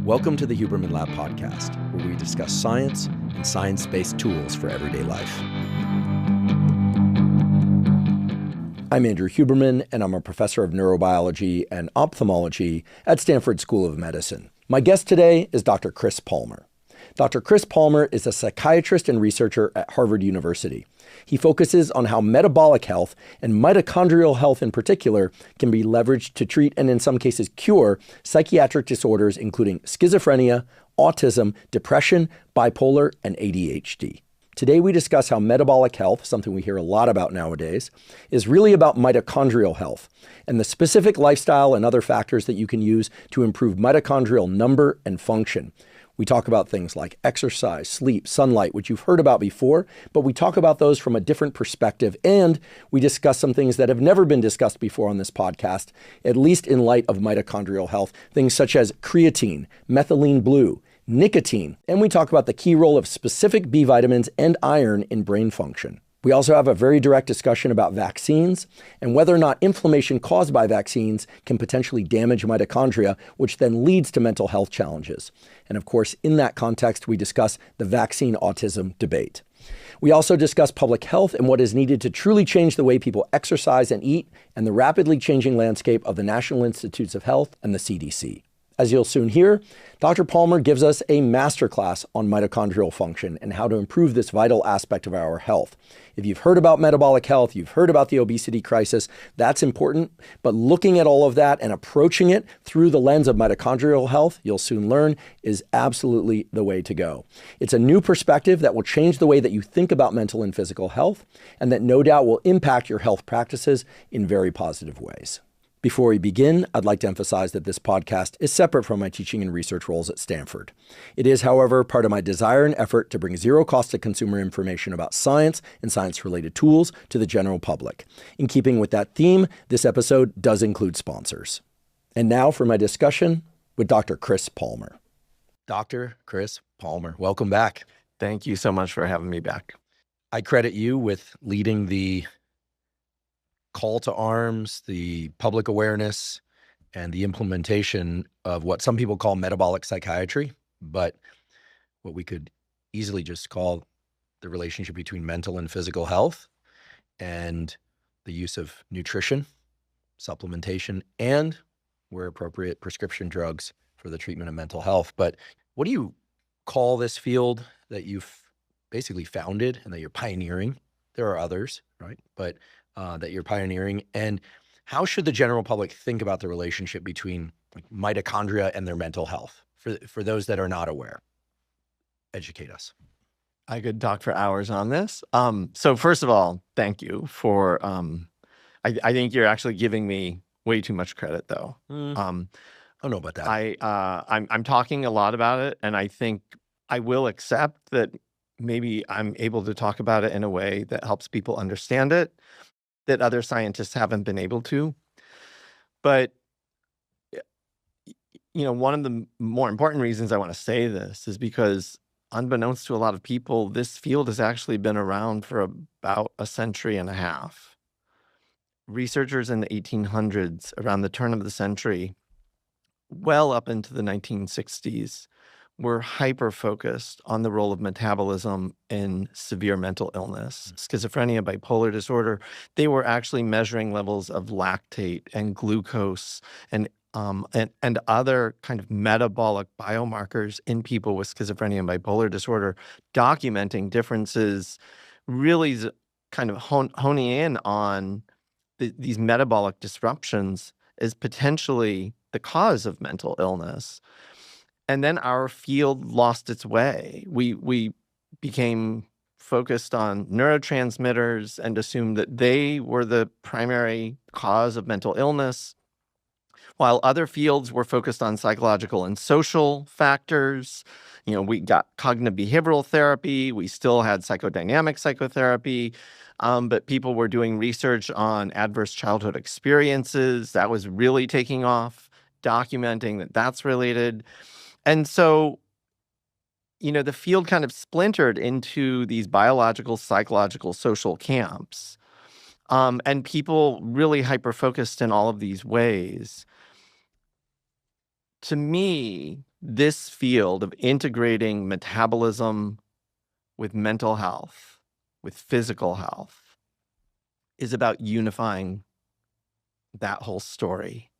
Welcome to the Huberman Lab podcast, where we discuss science and science-based tools for everyday life. I'm Andrew Huberman, and I'm a professor of neurobiology and ophthalmology at Stanford School of Medicine. My guest today is Dr. Chris Palmer. Dr. Chris Palmer is a psychiatrist and researcher at Harvard University. He focuses on how metabolic health and mitochondrial health in particular can be leveraged to treat and in some cases cure psychiatric disorders including schizophrenia, autism, depression, bipolar, and ADHD. Today we discuss how metabolic health, something we hear a lot about nowadays, is really about mitochondrial health and the specific lifestyle and other factors that you can use to improve mitochondrial number and function. We talk about things like exercise, sleep, sunlight, which you've heard about before, but we talk about those from a different perspective, and we discuss some things that have never been discussed before on this podcast, at least in light of mitochondrial health, things such as creatine, methylene blue, nicotine, and we talk about the key role of specific B vitamins and iron in brain function. We also have a very direct discussion about vaccines and whether or not inflammation caused by vaccines can potentially damage mitochondria, which then leads to mental health challenges. And of course, in that context, we discuss the vaccine autism debate. We also discuss public health and what is needed to truly change the way people exercise and eat, and the rapidly changing landscape of the National Institutes of Health and the CDC. As you'll soon hear, Dr. Palmer gives us a masterclass on mitochondrial function and how to improve this vital aspect of our health. If you've heard about metabolic health, you've heard about the obesity crisis, that's important. But looking at all of that and approaching it through the lens of mitochondrial health, you'll soon learn, is absolutely the way to go. It's a new perspective that will change the way that you think about mental and physical health, and that no doubt will impact your health practices in very positive ways. Before we begin, I'd like to emphasize that this podcast is separate from my teaching and research roles at Stanford. It is, however, part of my desire and effort to bring zero cost to consumer information about science and science-related tools to the general public. In keeping with that theme, this episode does include sponsors. And now for my discussion with Dr. Chris Palmer. Dr. Chris Palmer, welcome back. Thank you so much for having me back. I credit you with leading the call to arms, the public awareness, and the implementation of what some people call metabolic psychiatry, but what we could easily just call the relationship between mental and physical health, and the use of nutrition, supplementation, and, where appropriate, prescription drugs for the treatment of mental health. But what do you call this field that you've basically founded and that you're pioneering? There are others, right? But that you're pioneering, and how should the general public think about the relationship between mitochondria and their mental health? For those that are not aware, educate us. I could talk for hours on this. So first of all, thank you for, I think you're actually giving me way too much credit though. I don't know about that. I'm talking a lot about it, and I think I will accept that maybe I'm able to talk about it in a way that helps people understand it, that other scientists haven't been able to. But, one of the more important reasons I want to say this is because, unbeknownst to a lot of people, this field has actually been around for about a century and a half. Researchers in the 1800s, around the turn of the century, well up into the 1960s, were hyper-focused on the role of metabolism in severe mental illness, schizophrenia, bipolar disorder. They were actually measuring levels of lactate and glucose and other kind of metabolic biomarkers in people with schizophrenia and bipolar disorder, documenting differences, really kind of honing in on these metabolic disruptions as potentially the cause of mental illness. And then our field lost its way. We became focused on neurotransmitters and assumed that they were the primary cause of mental illness, while other fields were focused on psychological and social factors. We got cognitive behavioral therapy. We still had psychodynamic psychotherapy, but people were doing research on adverse childhood experiences. That was really taking off, documenting that that's related. And so, the field kind of splintered into these biological, psychological, social camps. And people really hyper-focused in all of these ways. To me, this field of integrating metabolism with mental health, with physical health, is about unifying that whole story.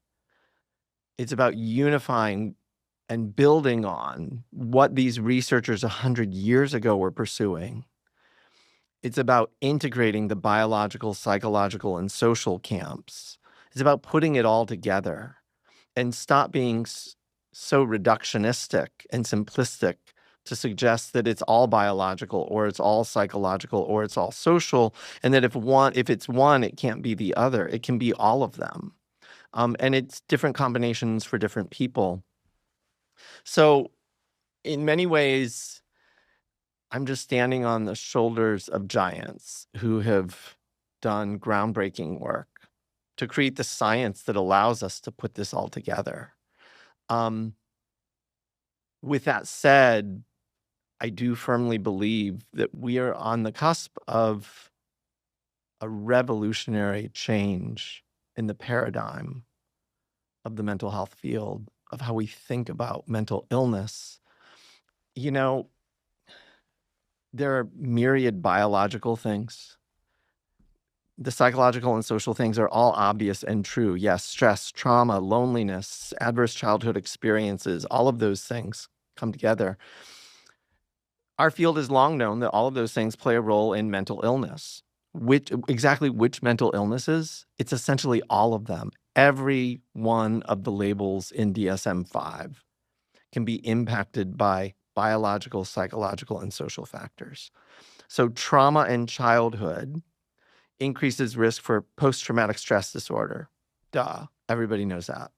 It's about unifying and building on what these researchers 100 years ago were pursuing. It's about integrating the biological, psychological, and social camps. It's about putting it all together and stop being so reductionistic and simplistic to suggest that it's all biological or it's all psychological or it's all social, and that if it's one, it can't be the other. It can be all of them. And it's different combinations for different people. So in many ways, I'm just standing on the shoulders of giants who have done groundbreaking work to create the science that allows us to put this all together. With that said, I do firmly believe that we are on the cusp of a revolutionary change in the paradigm of the mental health field, of how we think about mental illness. You know, there are myriad biological things. The psychological and social things are all obvious and true. Yes, stress, trauma, loneliness, adverse childhood experiences, all of those things come together. Our field has long known that all of those things play a role in mental illness. Exactly which mental illnesses? It's essentially all of them. Every one of the labels in DSM-5 can be impacted by biological, psychological, and social factors. So trauma in childhood increases risk for post-traumatic stress disorder. Duh, everybody knows that.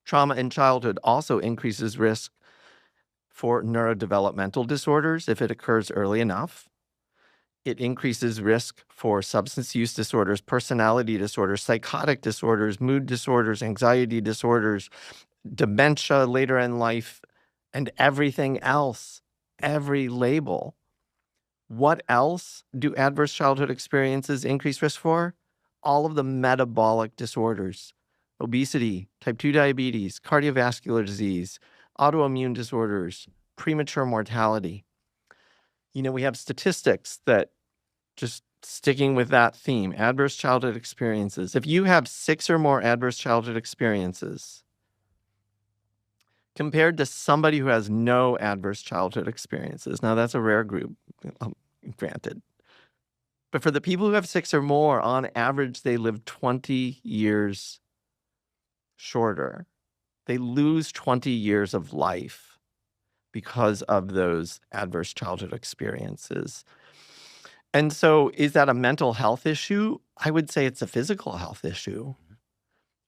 Trauma in childhood also increases risk for neurodevelopmental disorders if it occurs early enough. It increases risk for substance use disorders, personality disorders, psychotic disorders, mood disorders, anxiety disorders, dementia later in life, and everything else, every label. What else do adverse childhood experiences increase risk for? All of the metabolic disorders, obesity, type 2 diabetes, cardiovascular disease, autoimmune disorders, premature mortality. You know, we have statistics that, just sticking with that theme, adverse childhood experiences. If you have 6 or more adverse childhood experiences, compared to somebody who has no adverse childhood experiences, now that's a rare group, granted. But for the people who have 6 or more, on average, they live 20 years shorter. They lose 20 years of life because of those adverse childhood experiences. And so is that a mental health issue? I would say it's a physical health issue.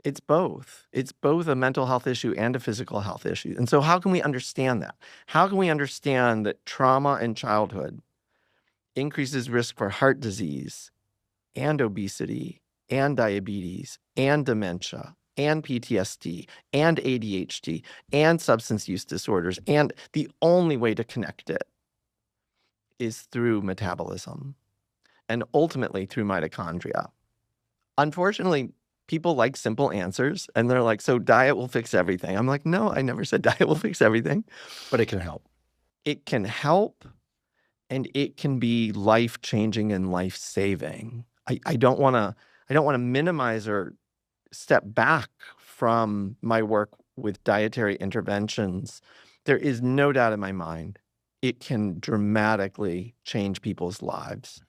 It's both. It's both a mental health issue and a physical health issue. And so how can we understand that? How can we understand that trauma in childhood increases risk for heart disease and obesity and diabetes and dementia and PTSD and ADHD and substance use disorders? And the only way to connect it is through metabolism and ultimately through mitochondria. Unfortunately, people like simple answers, and they're like, so diet will fix everything. I'm like, no, I never said diet will fix everything. But it can help. It can help, and it can be life-changing and life-saving. I don't want to minimize or step back from my work with dietary interventions. There is no doubt in my mind it can dramatically change people's lives.